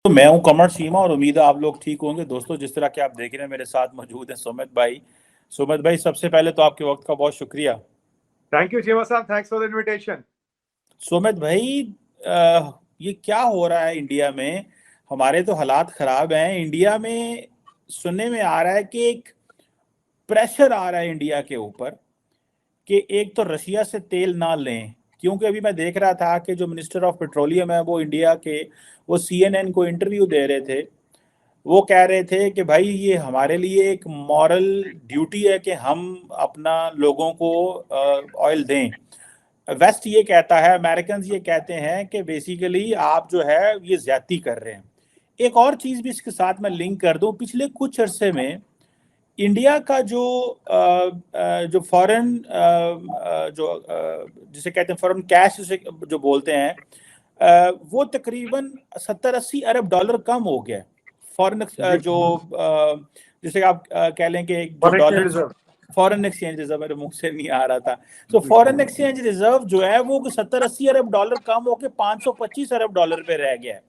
तो मैं हूं कमर सीमा और उम्मीद है आप लोग ठीक होंगे। दोस्तों, जिस तरह के आप देख रहे हैं मेरे साथ मौजूद हैं सुमित भाई। सुमित भाई, सबसे पहले तो आपके वक्त का बहुत शुक्रिया। थैंक यू चीमा साहब, thanks for the invitation. Sumit भाई, ये क्या हो रहा है इंडिया में? हमारे तो हालात खराब हैं इंडिया में। सुनने में आ रहा है कि एक प्रेशर आ रहा है इंडिया के ऊपर कि एक तो रशिया से तेल ना लें, क्योंकि अभी मैं देख रहा था कि जो मिनिस्टर ऑफ पेट्रोलियम है वो इंडिया के, वो सीएनएन को इंटरव्यू दे रहे थे। वो कह रहे थे कि भाई ये हमारे लिए एक मॉरल ड्यूटी है कि हम अपना लोगों को ऑयल दें। वेस्ट ये कहता है, अमेरिकन ये कहते हैं कि बेसिकली आप जो है ये ज्यादती कर रहे हैं। एक और चीज भी इसके साथ मैं लिंक कर दूं, पिछले कुछ अरसे में इंडिया का जो फॉरेन जिसे कहते हैं फॉरेन कैश जिसे जो बोलते हैं, वो तकरीबन 70-80 अरब डॉलर कम हो गया। फॉरेन जो जिसे आप कह लें कि जो डॉलर फॉरेन एक्सचेंज रिजर्व, मेरे मुंह से नहीं आ रहा था। तो फॉरेन एक्सचेंज रिजर्व जो है वो 70-80 अरब डॉलर कम होकर 525 अरब डॉलर पे रह गया है।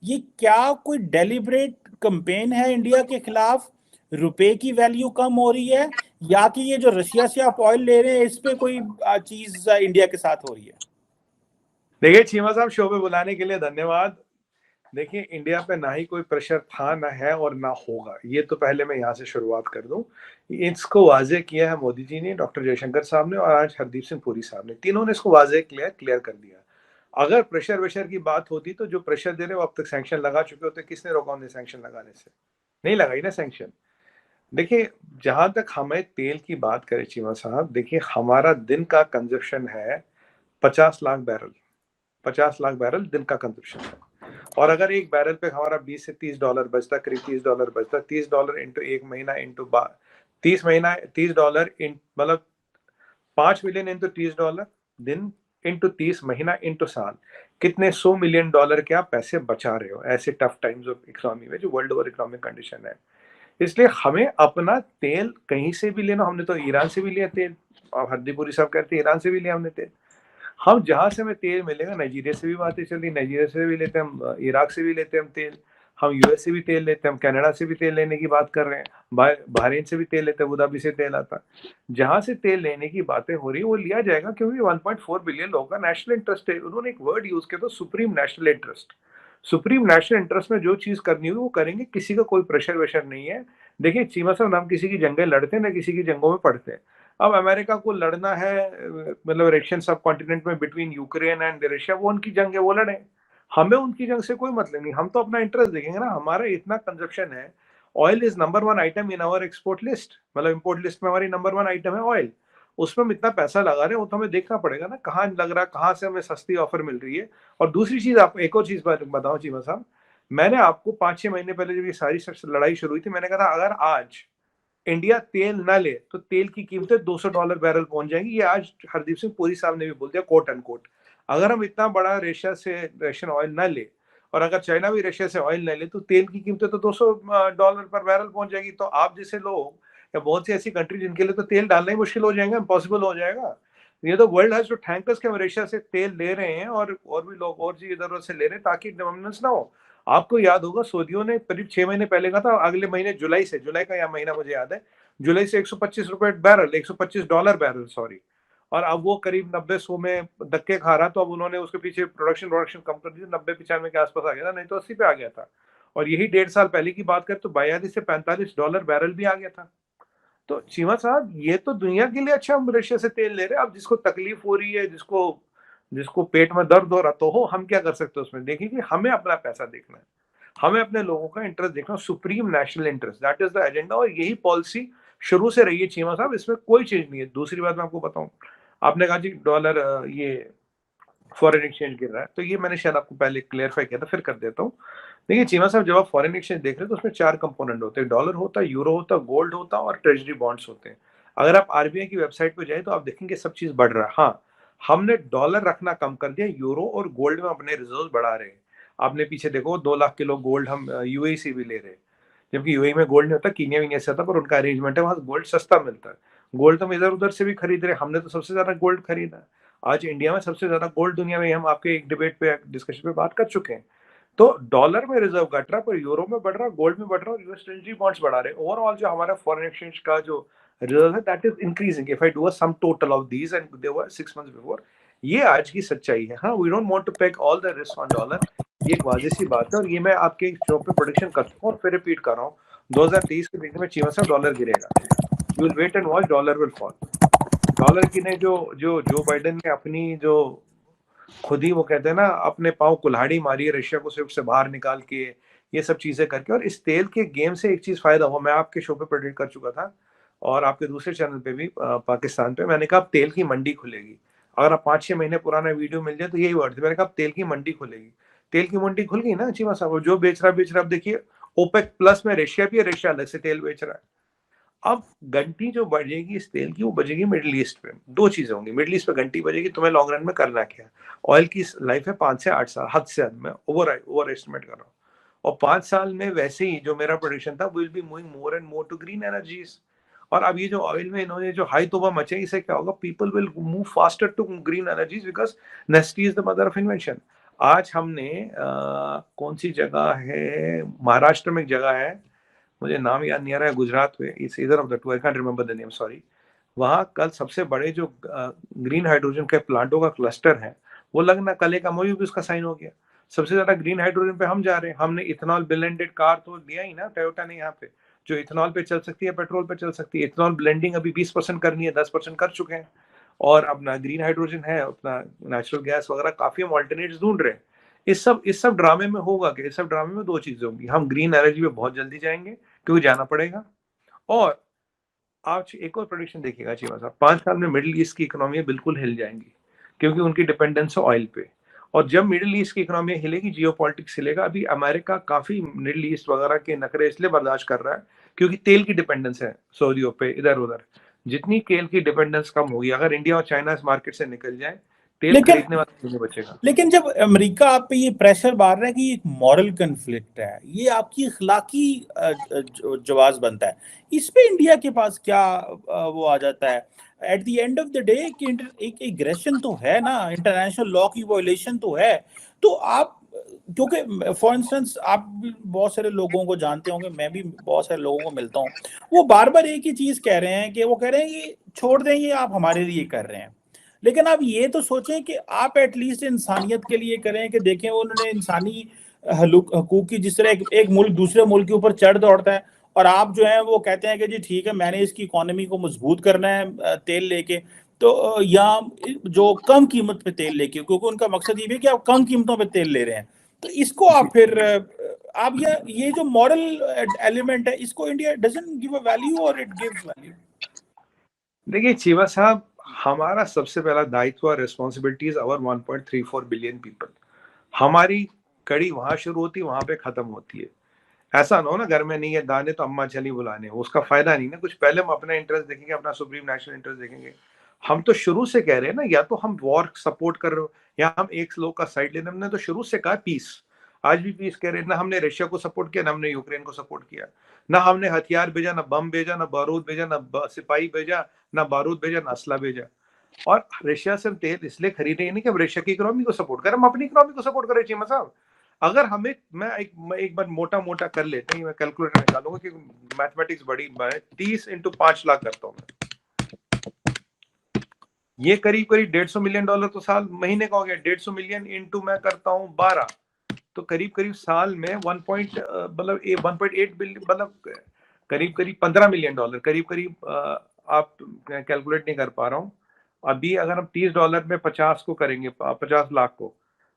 ये क्या कोई डेलिब्रेट कैंपेन है इंडिया के खिलाफ? रुपए की वैल्यू कम हो रही है, या कि ये जो रशिया से आप ऑयल ले रहे हैं इस पे कोई चीज इंडिया के साथ हो रही है? देखिए चीमा साहब, शो पे बुलाने के लिए धन्यवाद। देखिए, इंडिया पे ना ही कोई प्रेशर था, ना है और ना होगा। ये तो पहले मैं यहाँ से शुरुआत कर दूं। इसको वाजे किया है मोदी जी ने, डॉक्टर जयशंकर साहब ने और आज हरदीप सिंह पुरी साहब ने, तीनों ने इसको वाजे क्लियर कर दिया। अगर प्रेशर वेशर की बात होती तो जो प्रेशर दे रहे वो अब तक सैंक्शन लगा चुके होते। किसने रोका उन्हें सैंक्शन लगाने से? नहीं लगाई ना सैंक्शन। देखिए, जहां तक हमें तेल की बात करें चीमा साहब, देखिए हमारा दिन का कंजप्शन है 50 लाख बैरल। 50 लाख बैरल दिन का कंजप्शन है। और अगर एक बैरल पे हमारा 20 से 30 डॉलर बचता, करीब 30 डॉलर बचता, 30 डॉलर इंटू एक महीना इंटू 30 महीना, 30 डॉलर मतलब 5 मिलियन इंटू 30 डॉलर दिन इंटू 30 महीना इंटू साल, कितने 100 मिलियन डॉलर के आप पैसे बचा रहे हो ऐसे टफ टाइम्स ऑफ इकोनॉमी में, जो वर्ल्ड ओवर इकोनॉमिक कंडीशन है। इसलिए हमें अपना तेल कहीं से भी लेना। हमने तो ईरान से भी लिया तेल, और हरदीपुरी साहब कहते हैं ईरान से भी लिया हमने तेल। हम जहां से हमें तेल मिलेगा, नाइजीरिया से भी बातें चल रही, नाइजीरिया से भी लेते हैं हम, इराक से भी लेते हैं हम तेल, हम यूएस से भी तेल लेते हैं, हम कनाडा से भी तेल लेने की बात कर रहे हैं, बहरीन से भी तेल लेते हैं, अबू धाबी से तेल आता है। जहां से तेल लेने की बातें हो रही है वो लिया जाएगा, क्योंकि 1.4 बिलियन लोगों का नेशनल इंटरेस्ट है। उन्होंने एक वर्ड यूज किया था, supreme national interest. Supreme national interest में जो चीज करनी होगी वो करेंगे, किसी का कोई प्रेशर वेशर नहीं है। देखिए चीमा साहब, ना हम किसी की जंगें लड़ते हैं ना किसी की जंगों में पड़ते हैं। अब अमेरिका को लड़ना है, मतलब रशियन सब कॉन्टिनेंट में बिटवीन यूक्रेन एंड रशिया, वो उनकी जंग है, वो लड़े। हमें उनकी जंग से कोई मतलब नहीं, हम तो अपना इंटरेस्ट देखेंगे ना। हमारा इतना कंजप्शन है, oil is number one item in our export list, मतलब इंपोर्ट लिस्ट में हमारी नंबर वन आइटम है ऑयल। उसमें हम इतना पैसा लगा रहे हैं, वो तो हमें देखना पड़ेगा ना कहाँ लग रहा है, कहाँ से हमें सस्ती ऑफर मिल रही है। और दूसरी चीज, आप एक और चीज बताओ चीमा साहब, मैंने आपको 5-6 महीने पहले जब ये सारी लड़ाई शुरू हुई थी, मैंने कहा था अगर आज इंडिया तेल ना ले तो तेल की कीमतें $200 बैरल पहुंच जाएंगी। ये आज हरदीप सिंह पुरी साहब ने भी बोल दिया, कोट एंड कोट। अगर हम इतना बड़ा रशियन ऑयल ना ले, और अगर चाइना भी रशिया से ऑयल ना ले, तो तेल की कीमतें तो $200 पर बैरल पहुंच जाएगी। तो आप जैसे लोग या बहुत सी ऐसी कंट्री जिनके लिए तो तेल डालना ही मुश्किल हो जाएगा, इम्पॉसिबल हो जाएगा। ये तो वर्ल्ड हैज टू थैंक अस कि हम रशिया से तेल ले रहे हैं, और भी लोग और चीज इधर उधर से ले रहे हैं, ताकि डोमिनेंस ना हो। आपको याद होगा सऊदियों ने करीब 6 महीने पहले कहा था अगले महीने जुलाई का या महीना मुझे याद है, जुलाई से $125 बैरल, $125 बैरल सॉरी। और अब वो करीब 90-100 में धक्के खा रहा, तो अब उन्होंने उसके पीछे प्रोडक्शन कम कर दी, 90-95 के आसपास आ गया था, नहीं तो 80 पे आ गया था। और यही 1.5 साल पहले की बात करें तो $42 से $45 बैरल भी आ गया था। तो चीमा साहब, ये तो दुनिया के लिए अच्छा, हम रशिया से तेल ले रहे हैं। अब जिसको तकलीफ हो रही है, जिसको जिसको पेट में दर्द हो रहा, तो हो, हम क्या कर सकते हैं उसमें? देखिए कि हमें अपना पैसा देखना है, हमें अपने लोगों का इंटरेस्ट देखना, supreme national interest, that is the agenda. और यही पॉलिसी शुरू से रही है चीमा साहब, इसमें कोई चीज नहीं है। दूसरी बात मैं आपको बताऊं, आपने कहा जी डॉलर, ये फॉरेन एक्सचेंज गिर रहा है, तो ये मैंने शायद आपको पहले क्लियरफाई किया था, फिर कर देता हूँ। देखिए चीमा साहब, जब आप फॉरेन एक्सचेंज देख रहे हैं तो उसमें 4 कंपोनेंट होते हैं, डॉलर होता है, यूरो होता है, गोल्ड होता है और ट्रेजरी बॉन्ड्स होते हैं। अगर आप आरबीआई की वेबसाइट पर जाए तो आप देखेंगे सब चीज बढ़ रहा है। हाँ, हमने डॉलर रखना कम कर दिया, यूरो और गोल्ड में अपने रिजर्व बढ़ा रहे हैं। आपने पीछे देखो 2 लाख किलो गोल्ड हम यूएई से भी ले रहे हैं, जबकि यूएई में गोल्ड नहीं होता, कीनिया वीनिया से आता, पर उनका अरेंजमेंट है, वहां गोल्ड सस्ता मिलता है। गोल्ड तो हम इधर उधर से भी खरीद रहे हैं, हमने तो सबसे ज्यादा गोल्ड खरीदा है। आज इंडिया में सबसे ज्यादा गोल्ड दुनिया में, हम आपके एक डिबेट पे डिस्कशन पे बात कर चुके हैं। तो डॉलर में रिजर्व घट रहा है पर यूरो में बढ़ रहा है, गोल्ड में बढ़ रहा है, यूएस ट्रेजरी बॉन्ड्स बढ़ा रहे हैं। ओवरऑल जो हमारा फॉरेन एक्सचेंज का जो रिजर्व है that is increasing if I do a sum total of these and they were 6 months before. ये आज की सच्चाई है। हाँ, we don't want to peg all the risk on dollar, ये एक वाज़ेह सी बात है और ये मैं आपके शो पे प्रेडिक्शन करता हूँ और फिर रिपीट कर रहा हूँ 2023 के देखने में चीमा साहब डॉलर गिरेगा। You will wait and watch, dollar will fall. Dollar की ने जो बाइडेन ने अपनी जो खुद ही वो कहते हैं ना अपने पाँव कुल्हाड़ी मारी है रशिया को स्विफ्ट से बाहर निकाल के, ये सब चीजें करके। और इस तेल के गेम से एक चीज फायदा हुआ, मैं आपके शो पे प्रेडिक्ट कर चुका था और आपके दूसरे चैनल पे भी पाकिस्तान पे, मैंने कहा अब तेल की मंडी खुलेगी। अगर आप 5-6 महीने पुराना वीडियो मिल जाए तो यही वर्ड थे, मैंने कहा अब तेल की मंडी खुलेगी। तेल की मंडी खुल गई ना चीमा साहब, जो बेच रहा अब देखिए ओपेक प्लस में रशिया भी है, रशिया अलग से तेल बेच रहा है। अब घंटी जो बजेगी इस तेल की वो बजेगी मिडिल ईस्ट पे। दो चीजें होंगी, मिडिल ईस्ट पे घंटी बजेगी, तुम्हें लॉन्ग रन में करना क्या। ऑयल की लाइफ है 5 से 8 साल, हद से हद, मैं ओवर एस्टिमेट कर रहा हूँ। और 5 साल में वैसे ही जो मेरा प्रोडिक्शन था will be moving more and more to green energies. और अब ये जो ऑयल में इन्होंने जो हाई तोबा मचे, इससे क्या होगा, people will move faster to green energies because necessity is the mother of invention. आज हमने कौन सी जगह है, महाराष्ट्र में एक जगह है, मुझे नाम याद नहीं आ रहा है, गुजरात में, it's either of the two, I can't remember the name, sorry. वहां कल सबसे बड़े जो ग्रीन हाइड्रोजन के प्लांटों का क्लस्टर है वो लगना, कल एक एमओयू भी उसका साइन हो गया। सबसे ज्यादा ग्रीन हाइड्रोजन पे हम जा रहे हैं। हमने इथेनॉल ब्लेंडेड कार तो दिया ही ना टोयोटा ने यहाँ पे, जो इथेनॉल पे चल सकती है, पेट्रोल पे चल सकती है। इथेनॉल ब्लेंडिंग अभी 20% करनी है, 10% कर चुके हैं। और अपना ग्रीन हाइड्रोजन है, अपना नेचुरल गैस वगैरह, काफी हम ऑल्टरनेट्स ढूंढ रहे हैं। इस सब ड्रामे में होगा कि इस सब ड्रामे में दो चीजें होंगी, हम ग्रीन एनर्जी पे बहुत जल्दी जाएंगे क्योंकि जाना पड़ेगा। और आज एक और प्रोडिक्शन देखिएगा चीमा साहब, 5 साल में मिडिल ईस्ट की इकोनॉमी बिल्कुल हिल जाएंगी क्योंकि उनकी डिपेंडेंस है ऑयल पे। और जब मिडिल ईस्ट की इकोनॉमी हिलेगी, जियोपॉलिटिक्स हिलेगा। अभी अमेरिका काफी मिडिल ईस्ट वगैरह के नखरे इसलिए बर्दाश्त कर रहा है क्योंकि तेल की डिपेंडेंस है सऊदियों पे इधर उधर। जितनी तेल की डिपेंडेंस कम होगी, अगर इंडिया और चाइना इस मार्केट से निकल जाए, तेल लेकिन खरीदने वाला नहीं बचेगा। लेकिन जब अमेरिका आप पे ये प्रेशर मार रहा है कि ये एक मॉरल कन्फ्लिक्ट है, ये आपकी इखलाकी जवाब बनता है, इस पे इंडिया के पास क्या वो आ जाता है at the end of the day कि एक एग्रेशन तो है ना, इंटरनेशनल लॉ की वायलेशन तो है। तो आप, क्योंकि फॉर इंस्टेंस आप भी बहुत सारे लोगों को जानते होंगे, मैं भी बहुत सारे लोगों को मिलता हूँ, वो बार बार एक ही चीज कह रहे हैं कि वो कह रहे हैं कि छोड़ दें, ये आप हमारे लिए कर रहे हैं। लेकिन आप ये तो सोचें कि आप एटलीस्ट इंसानियत के लिए करें, कि देखें उन्होंने इंसानी हकूक की, जिस तरह एक मुल्क दूसरे मुल्क के ऊपर चढ़ दौड़ता है और आप जो है वो कहते हैं कि जी ठीक है मैंने इसकी इकोनॉमी को मजबूत करना है तेल लेके, तो या जो कम कीमत पे तेल लेके, क्योंकि उनका मकसद ये भी है कि आप कम कीमतों पे तेल ले रहे हैं, तो इसको आप फिर आप ये जो मॉरल एलिमेंट है, इसको India doesn't give a value और इट गिव्स वैल्यू। देखिए चीमा साहब, हमारा सबसे पहला दायित्व और responsibility is our 1.34 billion people. हमारी कड़ी वहां शुरू होती है, वहां पे खत्म होती है। ऐसा ना हो ना, घर में नहीं है दाने तो अम्मा चली बुलाने, उसका फायदा नहीं ना कुछ। पहले हम अपना इंटरेस्ट देखेंगे, अपना सुप्रीम नेशनल इंटरेस्ट देखेंगे। हम तो शुरू से कह रहे हैं ना, या तो हम वॉर सपोर्ट कर रहे हो या हम एक लोग का साइड लेना। हमने तो शुरू से कहा पीस, आज भी पीस कह रहे हैं ना। हमने रशिया को सपोर्ट किया ना हमने यूक्रेन को सपोर्ट किया, ना हमने हथियार भेजा, ना बम भेजा, ना बारूद भेजा, ना सिपाही भेजा, ना बारूद भेजा, ना असला भेजा। और रशिया से हम तेल इसलिए खरीद रहे हैं कि हम रशिया की इकोनॉमी को सपोर्ट करें, हम अपनी इकोनॉमी को सपोर्ट करें चीमा साहब। अगर हमें, मैं एक बार मोटा मोटा कर लेते हैं, मैं कैलकुलेटर निकालूंगा कि मैथमेटिक्स बड़ी 30 इंटू 5 लाख करता हूँ मैं, ये करीब करीब $150 मिलियन तो साल महीने का हो गया। 150 मिलियन इंटू मैं करता हूँ 12, तो करीब करीब साल में 1.8 बिलियन, मतलब करीब करीब $15 मिलियन, करीब करीब आप कैलकुलेट नहीं कर पा रहा हूँ अभी। अगर हम $30 में 50 को करेंगे, 50 लाख को,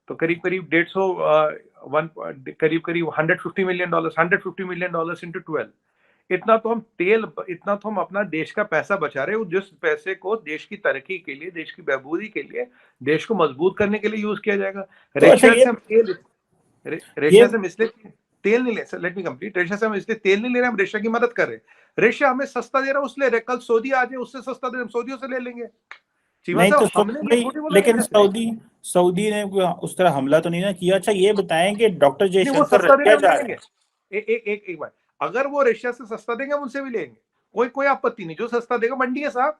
तो करीब करीब 150, करीब करीब $150 मिलियन, $150 मिलियन इंटू 12। इतना तो हम अपना देश का पैसा बचा रहे हो, जिस पैसे को देश की तरक्की के लिए, देश की बहबूदी के लिए, देश को मजबूत करने के लिए यूज किया जाएगा। तो अच्छा, रशिया से हम इसलिए तेल नहीं ले, लेट मी कंप्लीट, रशिया से हम इसलिए तेल नहीं ले रहे, हम रशिया की मदद कर रहे हैं। रशिया हमें सस्ता दे रहा है उसलिए, कल सऊदी आ जाए उससे सस्ता दे, हम सऊदियों से ले लेंगे। नहीं तो हमने ये भाई, थोड़ी बोला लेकिन रशिया से सऊदी ने उस तरह हमला तो नहीं ना किया। अच्छा ये बताएं कि डॉक्टर नहीं, वो जयशंकर सस्ता दे रहे रशिया हम जा ले रहे लेंगे। हैं। एक बार, अगर वो रशिया से सस्ता देंगे हम उनसे भी लेंगे, कोई आपत्ति नहीं। जो सस्ता देगा, मंडी है साहब,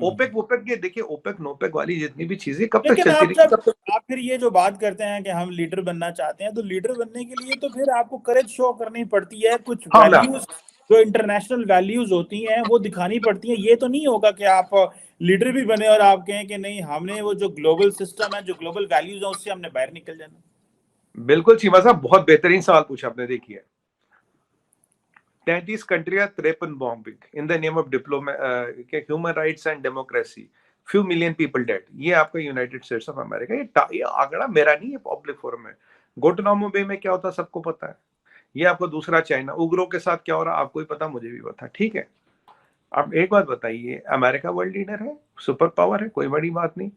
ओपेक वोपेक के देखिए, ओपेक नोपेक वाली जितनी भी चीजें कब तक लेकिन चलती आप रहेगी, जब तब तक। आप फिर ये जो बात करते हैं कि हम लीडर बनना चाहते हैं, तो लीडर बनने के लिए तो फिर आपको करेज शो करनी पड़ती है, कुछ हाँ मैं वैल्यूज जो इंटरनेशनल वैल्यूज होती हैं वो दिखानी पड़ती हैं। ये तो नहीं होगा कि आप लीडर भी बने और आप कहें कि नहीं, हमने वो जो ग्लोबल सिस्टम है, जो ग्लोबल वैल्यूज है, उससे हमने बाहर निकल जाना। बिल्कुल चीमा साहब, बहुत बेहतरीन सवाल पूछा आपने। देखिए 33 countries are threatened bombing in the name of human rights and democracy. Few million people dead. ये आपका यूनाइटेड स्टेट्स ऑफ अमेरिका, ये आंकड़ा मेरा नहीं है, पब्लिक फोरम में। गुantanamo बे में क्या होता है सबको पता है। ये आपको दूसरा चाइना उग्रों के साथ क्या हो रहा है आपको ही पता, मुझे भी पता, ठीक है। अब एक बात बताइए, अमेरिका वर्ल्ड लीडर है, सुपर पावर है, कोई बड़ी बात नहीं।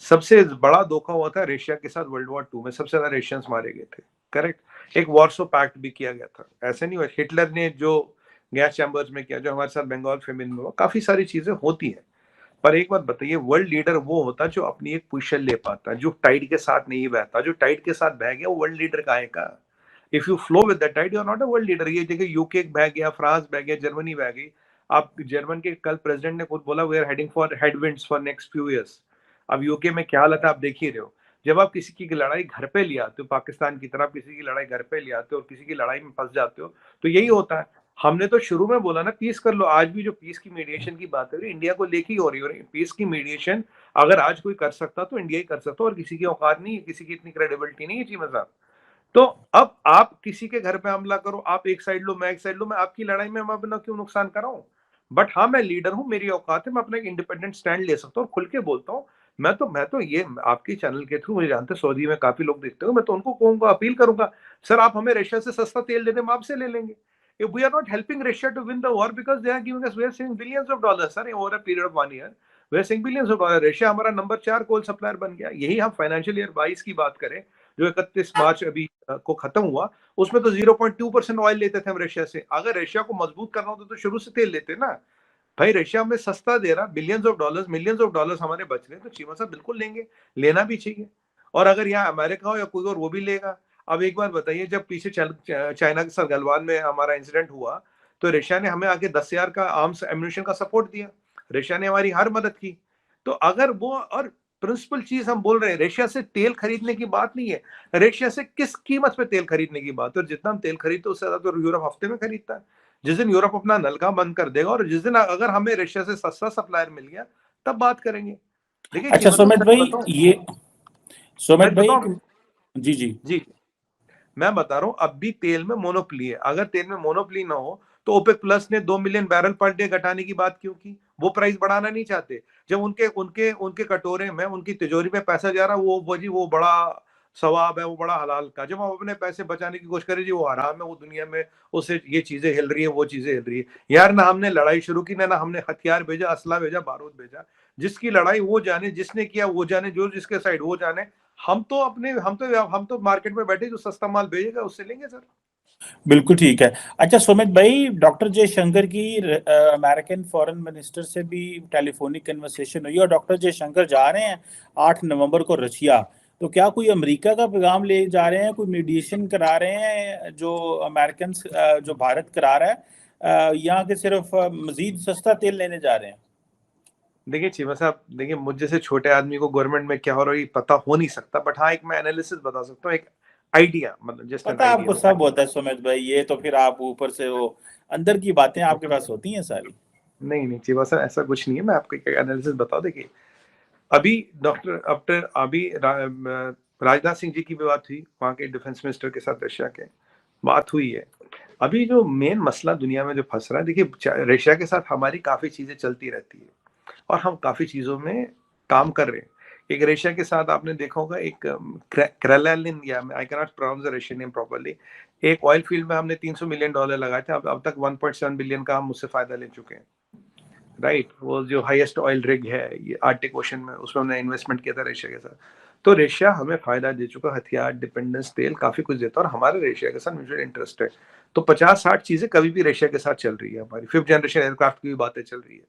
सबसे बड़ा धोखा हुआ था रशिया के साथ वर्ल्ड वॉर 2 में, सबसे ज्यादा रशियंस मारे गए थे, करेक्ट। एक वॉर्सो पैक्ट भी किया गया था, ऐसे नहीं हुआ। हिटलर ने जो गैस चैम्बर्स में किया, जो हमारे साथ बंगाल फेमिन में हुआ, काफी सारी चीजें होती हैं। पर एक बात बताइए, वर्ल्ड लीडर वो होता जो अपनी एक पोजीशन ले पाता, जो टाइड के साथ नहीं बहता। जो टाइड के साथ बह गया वो वर्ल्ड लीडर काहे का। If you flow with the tide you are not a world leader. ये देखिए यूके बह गया, फ्रांस बह गया, जर्मनी बह गई। आप जर्मन के कल प्रेसिडेंट ने खुद बोला we are heading for headwinds for next few years. अब यूके में क्या हालत है आप देख ही रहे हो। जब आप किसी की लड़ाई घर पे ले आते हो, पाकिस्तान की तरफ किसी की लड़ाई घर पे ले आते हो और किसी की लड़ाई में फंस जाते हो, तो यही होता है। हमने तो शुरू में बोला ना पीस कर लो। आज भी जो पीस की मीडिएशन की बात हो रही है इंडिया को लेके ही हो रही है। पीस की मीडिएशन अगर आज कोई कर सकता तो इंडिया ही कर सकता, और किसी की औकात नहीं है, किसी की इतनी क्रेडिबिलिटी नहीं है जी मजाक। तो अब आप किसी के घर पे हमला करो, आप एक साइड लो मैं एक साइड लो, मैं आपकी लड़ाई में मैं अपना क्यों नुकसान कर रहा हूँ। बट हाँ मैं लीडर हूँ, मेरी औकात है, मैं अपना एक इंडिपेंडेंट स्टैंड ले सकता हूँ और खुल के बोलता हूँ। मैं तो ये आपके चैनल के थ्रू मुझे जानते हैं, सऊदी में काफी लोग देखते हो, मैं तो उनको कहूंगा, अपील करूंगा, सर आप हमें रशिया से सस्ता तेल दे दें, हम आपसे ले लेंगे। If we are not helping Russia to win the war because they are giving us, we are saving billions of dollars, sir, over a period of 1 year. We are saving billions of dollars. Russia हमारा number 4 कोल supplier बन गया। यही हम financial year 22 की बात करें, जो 31 मार्च अभी को खत्म हुआ, उसमें तो 0.2% ऑयल लेते थे हम रशिया से। अगर रशिया को मजबूत करना होता तो शुरू से तेल लेते ना। भाई रशिया हमें सस्ता दे रहा, billions of dollars millions of dollars हमारे बच रहे हैं, तो चीमा साहब बिल्कुल लेंगे, लेना भी चाहिए। और अगर यहाँ अमेरिका हो या कोई और, वो भी लेगा। अब एक बार बताइए, जब पीछे चाइना के साथ गलवान में हमारा इंसिडेंट हुआ, तो रशिया ने हमें आगे 10,000 का आर्म्स एम्यूनिशन का सपोर्ट दिया। रशिया ने हमारी हर मदद की। तो अगर वो, और प्रिंसिपल चीज हम बोल रहे हैं, रशिया से तेल खरीदने की बात नहीं है, रशिया से किस कीमत पे तेल खरीदने की बात है। और जितना हम तेल खरीदते उससे ज्यादा तो यूरोप हफ्ते में खरीदता है। जिस दिन यूरोप अपना नलका बंद कर देगा और जिस दिन अगर हमें रशिया से सस्ता सप्लायर मिल गया, तब बात करेंगे। देखिए अच्छा चीमा साहब सुमित सच भाई, बताऊं, ये सुमित सच भाई बताऊं, जी जी। जी मैं बता रहा हूं, अब भी तेल में मोनोपोली है। अगर तेल में मोनोपोली ना हो तो ओपेक प्लस ने 2 मिलियन बैरल पर डे घटाने की बात क्यों की। वो प्राइस बढ़ाना नहीं चाहते। जब उनके उनके उनके कटोरे में, उनकी तिजोरी में पैसा जा रहा, वो जी वो बड़ा सवाब है, वो बड़ा हलाल का। जब हम अपने पैसे बचाने की कोशिश करें जी वो हराम है, वो दुनिया में उससे ये चीजें हिल रही है, वो चीजें हिल रही है। यार ना हमने लड़ाई शुरू की, ना हमने हथियार भेजा, असला भेजा, बारूद भेजा। जिसकी लड़ाई वो जाने, जिसने किया वो जाने, जो जिसके साइड वो जाने। हम तो मार्केट में बैठे, जो सस्ता माल भेजेगा उससे लेंगे सर। बिल्कुल ठीक है। अच्छा सुमित भाई, डॉक्टर जयशंकर की अमेरिकन फॉरेन मिनिस्टर से भी टेलीफोनिक कन्वर्सेशन हुई और डॉक्टर जयशंकर जा रहे हैं 8 नवंबर को रशिया। तो क्या कोई अमेरिका का पैगाम ले जा रहे हैं, कोई मीडिएशन करा रहे हैं जो अमेरिकन, जो भारत करा रहा है, या कि सिर्फ मजीद सस्ता तेल लेने जा रहे हैं? देखिए चीमा साहब, देखिए मुझ जैसे छोटे आदमी को गवर्नमेंट में क्या हो रहा है ये पता हो नहीं सकता, बट हाँ एक मैं एनालिसिस बता सकता हूँ, एक आइडिया, मतलब जस्ट एन पता है आइडिया। आपको सब होता है सुमित भाई, ये तो फिर आप ऊपर से वो अंदर की बातें आपके पास होती हैं सारी। नहीं नहीं चीमा साहब, ऐसा कुछ नहीं है, मैं आपको एक एनालिसिस बताओ। देखिए अभी डॉक्टर आफ्टर अभी राजनाथ सिंह जी की भी बात हुई, वहाँ के डिफेंस मिनिस्टर के साथ रशिया के बात हुई है। अभी जो मेन मसला दुनिया में जो फंस रहा है, देखिए रशिया के साथ हमारी काफी चीजें चलती रहती है और हम काफी चीजों में काम कर रहे हैं। एक रशिया के साथ आपने देखा होगा, एक क्रेलालिन, या I can not pronounce the Russian name properly, एक ऑयल फील्ड में हमने $300 मिलियन लगाए थे। अब तक 1.7 बिलियन का हम उससे फायदा ले चुके हैं। राइट, वो जो हाईएस्ट ऑयल रिग है ये आर्टिक ओशन में, उसमें हमने इन्वेस्टमेंट किया था रशिया के साथ। तो रशिया हमें फायदा दे चुका, हथियार, डिपेंडेंस, तेल, काफी कुछ देता है, और हमारे रशिया के साथ म्यूचुअल इंटरेस्ट है। तो 50-60 चीजें कभी भी रशिया के साथ चल रही है। हमारी 5th जनरेशन एयरक्राफ्ट की भी बातें चल रही है।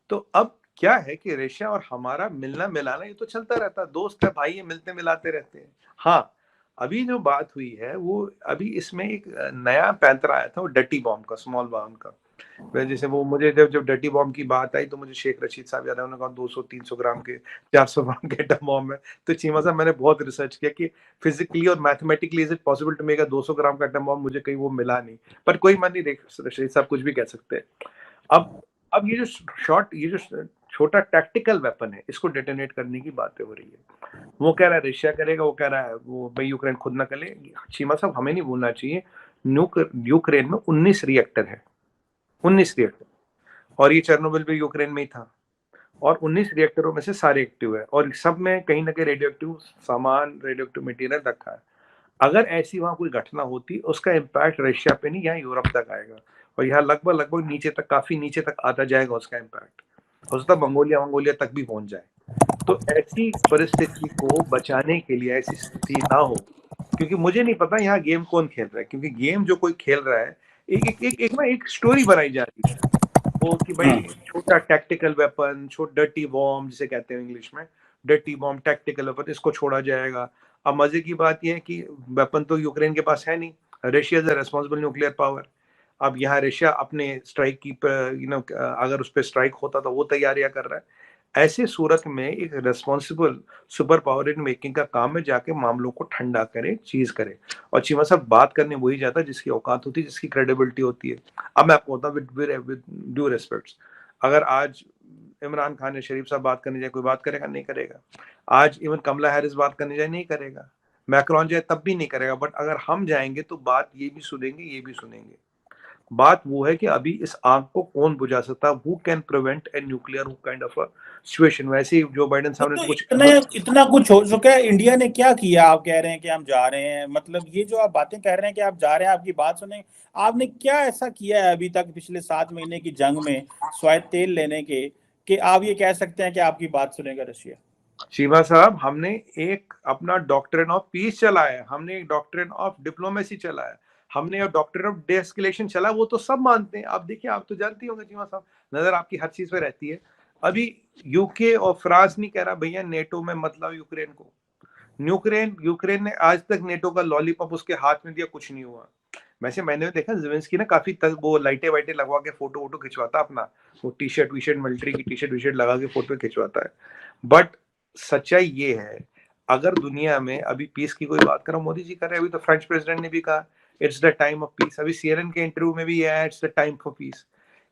तो अब क्या है कि रशिया और हमारा मिलना मिलाना ये तो चलता रहता है, दोस्त है, भाई है, मिलते मिलाते रहते हैं। हाँ अभी जो बात हुई है वो, अभी इसमें एक नया पैंतरा आया था, वो डटी बॉम्ब का, स्मॉल बॉम्ब का। जैसे वो मुझे जब डर्टी बॉम्ब की बात आई तो मुझे शेख रशीद साहब याद है, उन्होंने कहा 200-300 ग्राम के 400 ग्राम के एटम बॉम्ब है। तो चीमा साहब मैंने बहुत रिसर्च किया कि फिजिकली और mathematically is it possible to make a 200 gram का एटम बॉम्ब, मुझे कहीं वो मिला नहीं। पर कोई मन नहीं, रशीद साहब कुछ भी कह सकते हैं। अब ये जो छोटा टैक्टिकल वेपन है, इसको डेटोनेट करने की बातें हो रही है। वो कह रहा है रशिया करेगा, वो कह रहा है वो भाई यूक्रेन खुद ना करे। चीमा साहब हमें नहीं भूलना चाहिए, यूक्रेन में 19 रिएक्टर है, 19 रिएक्टर, और ये चेर्नोबिल भी यूक्रेन में ही था। और 19 रिएक्टरों में से सारे एक्टिव है, और सब में कहीं ना कहीं रेडियो एक्टिव सामान, रेडियो एक्टिव मटेरियल रखा है। अगर ऐसी वहां कोई घटना होती, उसका इम्पैक्ट रशिया पे नहीं, यहाँ यूरोप तक आएगा, और यहाँ लगभग नीचे तक, काफी नीचे तक आता जाएगा उसका इम्पैक्ट, हो सकता है मंगोलिया तक भी पहुंच जाए। तो ऐसी परिस्थिति को बचाने के लिए, ऐसी स्थिति ना हो, क्योंकि मुझे नहीं पता यहाँ गेम कौन खेल रहा है, क्योंकि गेम जो कोई खेल रहा है, एक स्टोरी बनाई जा रही है वो, कि भाई छोटा टैक्टिकल वेपन, छोटा डर्टी बॉम्ब जिसे कहते हैं इंग्लिश में, डर्टी बॉम्ब, टैक्टिकल वेपन, इसको छोड़ा जाएगा। अब मजे की बात यह है कि वेपन तो यूक्रेन के पास है नहीं, Russia is a responsible nuclear power. अब यहाँ रशिया अपने स्ट्राइक की अगर उस पर स्ट्राइक होता तो वो तैयारियां कर रहा है। ऐसे सूरत में एक responsible super power in making का काम है जाके मामलों को ठंडा करे, चीज करे। और चीमा साहब बात करने वही जाता है जिसकी औकात होती है, जिसकी क्रेडिबिलिटी होती है। अब मैं आपको बताऊं विद ड्यू रिस्पेक्ट्स, अगर आज इमरान खान या शरीफ साहब बात करने जाए, कोई बात करेगा? नहीं करेगा। आज इवन कमला हैरिस बात करने जाए, नहीं करेगा। मैक्रोन जाए तब भी नहीं करेगा। बट अगर हम जाएंगे तो बात ये भी सुनेंगे, ये भी सुनेंगे। बात वो है कि अभी इस आग को कौन बुझा सकता है, who can prevent a nuclear kind of a situation. वैसे ही जो बाइडेन साहब ने तो कुछ इतना कुछ हो चुका है, इंडिया ने क्या किया? आप कह रहे हैं कि हम जा रहे हैं, मतलब ये जो आप बातें कह रहे हैं कि आप जा रहे हैं, आपकी बात सुने, आपने क्या ऐसा किया है अभी तक पिछले 7 महीने की जंग में स्वायत्त तेल लेने के, कि आप ये कह सकते हैं कि आपकी बात सुनेगा रशिया? शिवा साहब, हमने एक अपना डॉक्ट्रिन ऑफ पीस चलाया, हमने एक डॉक्ट्रिन ऑफ डिप्लोमेसी चलाया, हमने एक डॉक्ट्रिन ऑफ डेस्केलेशन चला। वो तो सब मानते हैं। आप देखिए, आप तो जानती होंगे चीमा साहब, नजर आपकी हर चीज पे रहती है। अभी यूके और फ्रांस नहीं कह रहा भैया नेटो में मतलब यूक्रेन को। यूक्रेन ने आज तक नेटो का लॉलीपॉप उसके हाथ में दिया, कुछ नहीं हुआ। वैसे मैंने देखा ज़ेलेंस्की ना काफी तक वो लाइटें वाइटें लगवा के फोटो वोटो खिंचवाता अपना, वो टी शर्ट मिलिट्री की टी शर्ट लगा के फोटो खिंचवाता है। बट सच्चाई ये है, अगर दुनिया में अभी पीस की कोई बात करो, मोदी जी कर रहे हैं, अभी तो फ्रेंच प्रेसिडेंट ने भी कहा it's the time of peace. अभी सीएनएन के इंटरव्यू में भी है it's the time for peace.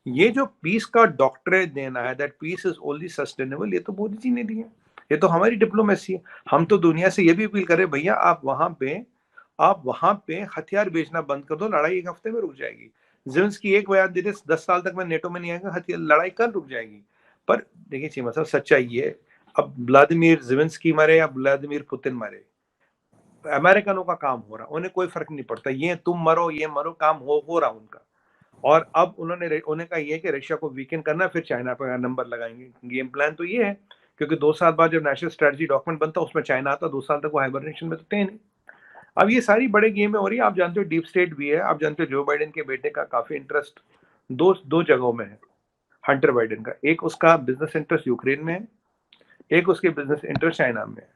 ये जो पीस का डॉक्टरेट देना है, that peace is only sustainable, ये तो मोदी जी ने दिया। ये तो हमारी डिप्लोमेसी है। हम तो दुनिया से ये भी अपील करें भैया आप वहां पे हथियार बेचना बंद कर दो, लड़ाई एक हफ्ते में रुक जाएगी। ज़ेलेंस्की एक बयान दे दे 10 साल तक मैं नेटो में नहीं आएगा, हथियार लड़ाई कल रुक जाएगी। पर देखिए चीमा साहब, सच्चाई ये, अब व्लादिमीर ज़ेलेंस्की मरे या व्लादिमीर पुतिन मरे, अमेरिकनों का काम हो रहा, उन्हें कोई फर्क नहीं पड़ता। ये तुम मरो ये मरो, काम हो रहा उनका। और अब उन्हें कहा ये कि रशिया को वीकेंड करना, फिर चाइना पर नंबर लगाएंगे। गेम प्लान तो ये है, क्योंकि 2 साल बाद जब नेशनल स्ट्रेटजी डॉक्यूमेंट बनता उसमें चाइना आता, 2 साल तक वो हाइबरनेशन में तो थे नहीं। अब ये सारी बड़े गेमें हो रही है। आप जानते हो डीप स्टेट भी है, आप जानते हो जो बाइडेन के बेटे का काफी इंटरेस्ट दो जगहों में है। हंटर बाइडेन का एक उसका बिजनेस इंटरेस्ट यूक्रेन में है, एक उसके बिजनेस इंटरेस्ट चाइना में है।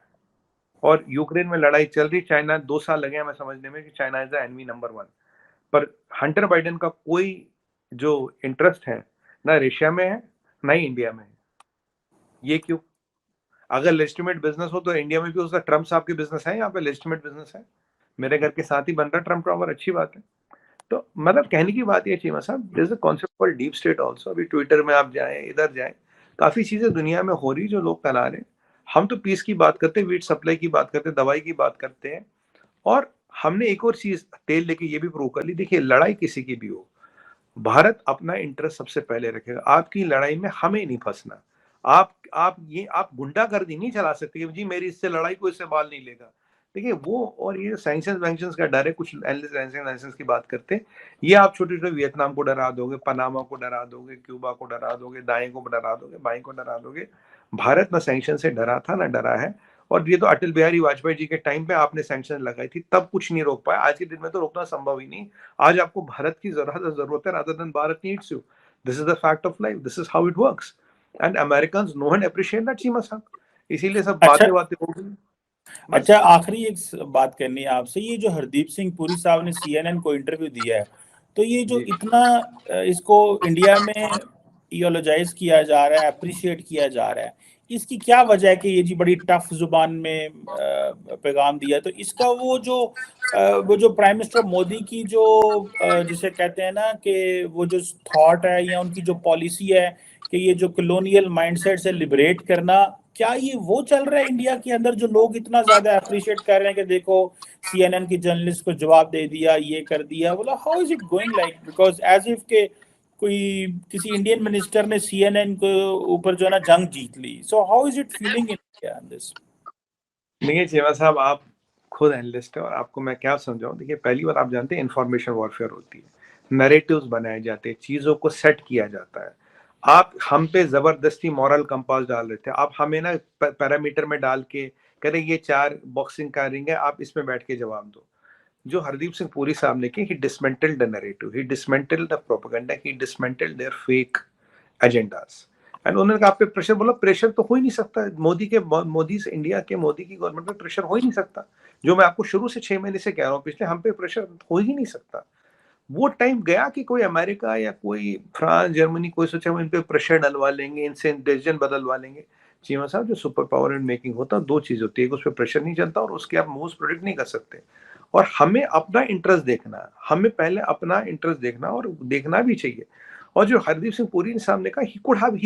और यूक्रेन में लड़ाई चल रही, चाइना 2 साल लगे हमें समझने में कि China is the enemy number 1। पर हंटर बाइडेन का कोई जो इंटरेस्ट है ना रशिया में है ना ही इंडिया में है। ये क्यों? अगर लेजिटिमेट बिजनेस हो तो इंडिया में भी उसका ट्रम्प साहब की बिजनेस है, यहाँ पे लेजिटिमेट बिजनेस है, मेरे घर के साथ ही बन रहा ट्रम्प टावर, अच्छी बात है। तो मतलब कहने की बात ये चीमा साहब, there is a concept called deep state also. अभी ट्विटर में आप जाएं, इधर जाएं, काफी चीजें दुनिया में हो रही जो लोग फैला रहे हैं। हम तो पीस की बात करते हैं, वीट सप्लाई की बात करते हैं, दवाई की बात करते हैं। और हमने एक और चीज तेल लेके ये भी प्रूव कर ली, देखिए लड़ाई किसी की भी हो, भारत अपना इंटरेस्ट सबसे पहले रखेगा। आपकी लड़ाई में हमें नहीं फंसना। आप गुंडागर्दी नहीं चला सकते कि जी मेरी इससे लड़ाई को इससे बाल नहीं लेगा। देखिए वो, और ये सैंक्शंस वैंक्शंस का डर है, कुछ एनालिसिस की बात करते हैं। ये आप छोटे छोटे वियतनाम को डरा दोगे, पनामा को डरा दोगे, क्यूबा को डरा दोगे, दाएं को डरा दोगे, बाएं को डरा दोगे। भारत ना सैंक्शन से डरा था ना डरा है। और ये तो अटल बिहारी वाजपेयी जी के टाइम पे आपने सैंक्शन लगाई थी, तब कुछ नहीं रोक पाया। आज के दिन में तो रोकना संभव ही नहीं। आज आपको भारत की जरूरत है, rather than Bharat needs you. This is the fact of life, this is how it works. And Americans know and appreciate that Cheema साहब। इसीलिए सब अच्छा, बातें हो गई। अच्छा, आखिरी एक बात करनी है आपसे। ये जो हरदीप सिंह पुरी साहब ने सीएनएन को इंटरव्यू दिया है, तो ये जो जी इतना इसको इंडिया में इयोलॉजाइज किया जा रहा है, अप्रिशिएट किया जा रहा है, इसकी क्या वजह है कि ये जी बड़ी टफ जुबान में पैगाम दिया? तो इसका वो जो प्राइम मिनिस्टर मोदी की जो जिसे कहते हैं ना कि वो जो थॉट है या उनकी जो पॉलिसी है कि ये जो कॉलोनियल माइंडसेट से लिबरेट करना, क्या ये वो चल रहा है इंडिया के अंदर जो लोग इतना ज्यादा अप्रिशिएट कर रहे हैं कि देखो CNN की जर्नलिस्ट को जवाब दे दिया, ये कर दिया? बोला how is it going like, because as if के कोई किसी इंडियन मिनिस्टर ने CNN को ऊपर जो है ना जंग जीत ली। So how is it feeling in India on this? देखिए चीमा साहब, आप खुद एनालिस्ट है और आपको मैं क्या समझाऊं। देखिए पहली बात, आप जानते हैं इंफॉर्मेशन वॉरफेयर होती है, नैरेटिव्स बनाए जाते हैं, चीजों को सेट किया जाता है। आप हम पे जबरदस्ती मॉरल कंपास डाल रहे थे, आप हमें ना पैरामीटर में डाल के कह रहे ये 4 बॉक्सिंग का रिंग है, आप इसमें बैठ के जवाब दो। जो हरदीप सिंह पुरी साहब ने की, he dismantled the narrative, he dismantled the propaganda, he dismantled their fake agendas. And उन्होंने कहा आप पे प्रेशर, बोला प्रेशर तो हो ही नहीं सकता, मोदी से इंडिया के मोदी की गवर्नमेंट पे प्रेशर हो ही नहीं सकता। जो मैं आपको शुरू से 6 महीने से कह रहा हूँ पिछले, हम पे प्रेशर हो ही नहीं सकता। वो टाइम गया कि कोई अमेरिका या कोई फ्रांस जर्मनी कोई सोचा हम इन पे प्रेशर डलवा लेंगे, इनसे डिसीजन बदलवा लेंगे। चीमा साहब, जो सुपर पावर एंड मेकिंग होता है 2 चीज होती है, एक उस पर प्रेशर नहीं चलता और उसके आप मूव्स प्रोडिक्ट नहीं कर सकते। और हमें अपना इंटरेस्ट देखना है, हमें पहले अपना इंटरेस्ट देखना और देखना भी चाहिए। और जो हरदीप सिंह पुरी साहब ने कहा, he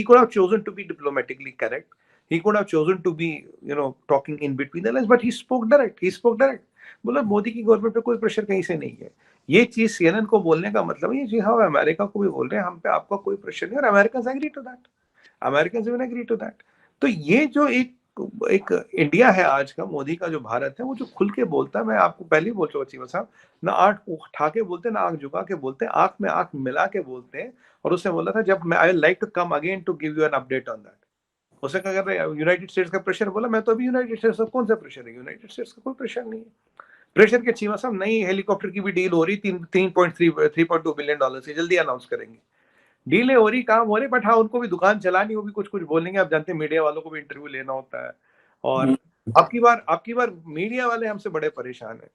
could have chosen to be diplomatically correct, he could have chosen to be talking in between the lines, but he spoke direct। बोला मोदी की गवर्नमेंट पे कोई प्रेशर कहीं से नहीं है। ये चीज CNN को बोलने का मतलब है, ये जी हाँ अमेरिका को भी बोल रहे हैं, हम पे आपका कोई प्रेशर नहीं, और American agree to that, American agree to that. तो ये जो एक एक इंडिया है आज का, मोदी का जो भारत है, वो जो खुल के बोलता है, मैं आपको पहले ही बोल चुका चीमा साहब, ना आंख उठा के बोलते हैं, ना आंख झुका के बोलते हैं, आंख में आंख मिला के बोलते हैं। और उसने बोला था, जब मैं I like to come again to give you an update on that. उसे क्या कर रहे हैं, यूनाइटेड स्टेट्स का प्रेशर, बोला मैं तो अभी यूनाइटेड स्टेट्स का, कौन सा प्रेशर है, यूनाइटेड स्टेट्स का कोई प्रेशर नहीं है। प्रेशर के चीमा साहब, नई हेलीकॉप्टर की भी डील हो रही, 3.2 बिलियन डॉलर की, जल्दी अनाउंस करेंगे। डीलें हो रही, काम हो रहे, बट हाँ उनको भी दुकान चलानी, वो भी कुछ कुछ बोलेंगे। आप जानते हैं मीडिया वालों को भी इंटरव्यू लेना होता है। और आपकी बार मीडिया वाले हमसे बड़े परेशान है।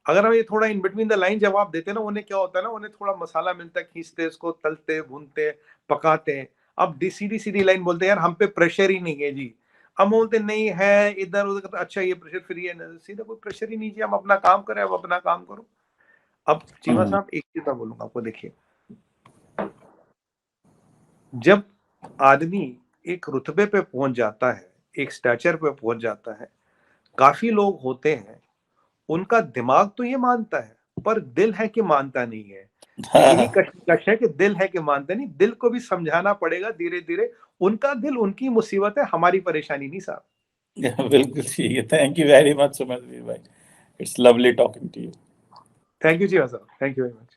अगर हम ये थोड़ा इन बिटवीन द लाइन जवाब देते ना, उन्हें क्या होता है ना, उन्हें थोड़ा मसाला मिलता है, खींचते इसको, तलते भूनते पकाते। अब सीधी सीधी लाइन बोलते हैं, यार हम पे प्रेशर ही नहीं है जी। हम बोलते नहीं है, इधर उधर, अच्छा ये प्रेशर, फिर ये सीधा कोई प्रेशर ही नहीं जी, हम अपना काम करें, अब अपना काम करो। अब चीमा साहब एक चीज मैं बोलूंगा आपको, देखिए जब आदमी एक रुतबे पे पहुंच जाता है, एक स्टैचर पे पहुंच जाता है, काफी लोग होते हैं, उनका दिमाग तो ये मानता है पर दिल है कि मानता नहीं है। यही कष्ट है कि दिल है कि मानता नहीं, दिल को भी समझाना पड़ेगा धीरे धीरे। उनका दिल उनकी मुसीबत है, हमारी परेशानी नहीं साहब। बिल्कुल ठीक है। Thank you very much Sumanveer भाई, it's lovely talking to you. Thank you जी साहब, थैंक यू वेरी मच।